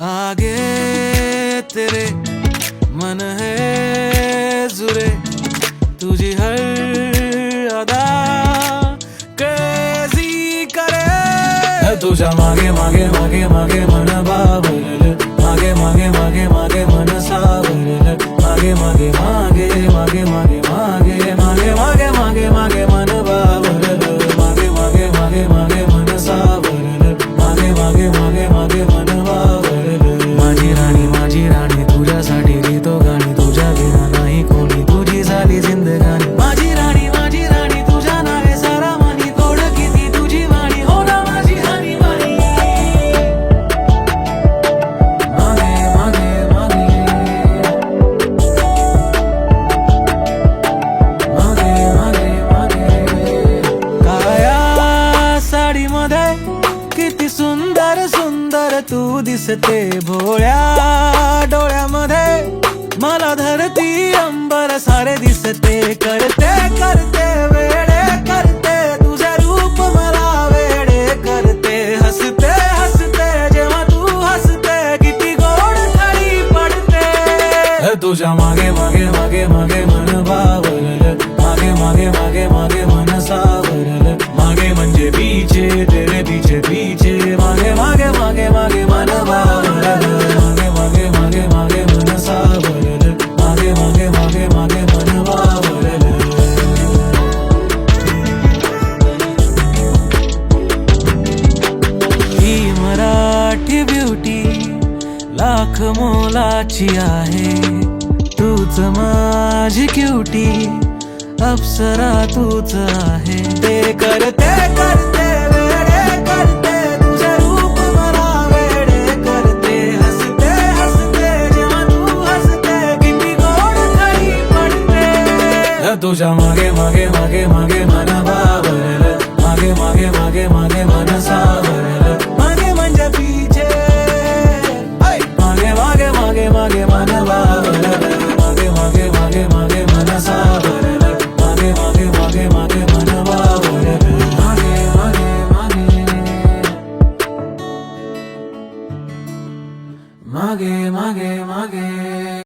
आगे तेरे मन है जुरे, तुझी हर अदा क्रेझी करे. तुझ्या मागे मागे मागे मागे मन बावरलं, मागे मागे मागे मागे मन सावरलं, मागे मागे मागे मागे मागे मागे मागे मागे मागे मागे मन बावरलं, मागे मागे मागे मागे मन सावरलं, मागे मागे मागे मागे मन बावरलं. माझी राणी तुझ्यासाठी लिहितो गाणी, तुझ्या बिना नाही कोणी, तुझी झाली जिंदगानी. माझी राणी तुझ्या नावे सारा मानी, तोड किती तुझी वाणी, हो ना माझी हानी मानी. मागे मागे मागे मागे मागे मागे. काळ्या साडीमध्ये किती सुंदर सुंदर तू दिसते, भोळ्या डोळ्यामध्ये मला धरती अंबर सारे दिसते. करते करते वेडे करते, तुझे रूप मला वेडे करते. हसते हसते जेव्हा तू हसते, किती गोड खरी पडते. तुझ्या मागे मागे मागे मागे मन बावरलं, मागे मागे मागे मागे मन सावरलं, मागे म्हणजे पीछे तेरे पीछे पीछे, मागे मागे मागे मागे मन बावरलं, मागे मागे मागे मागे मन सावरलं, मागे मागे मागे मागे मन बावरलं. ही मराठी ब्युटी लाख मोलाची आहे, तूच माझी क्युटी, अप्सरा तूच आहे. ते करते करते वेडे करते, तुझे रूप मला वेडे करते. हसते हसते जेव्हा तू हसते, किती गोड खरी पडते. तुझ्या मागे मागे मागे मागे मन बावरलं, मागे मागे मागे मागे मन सावरलं.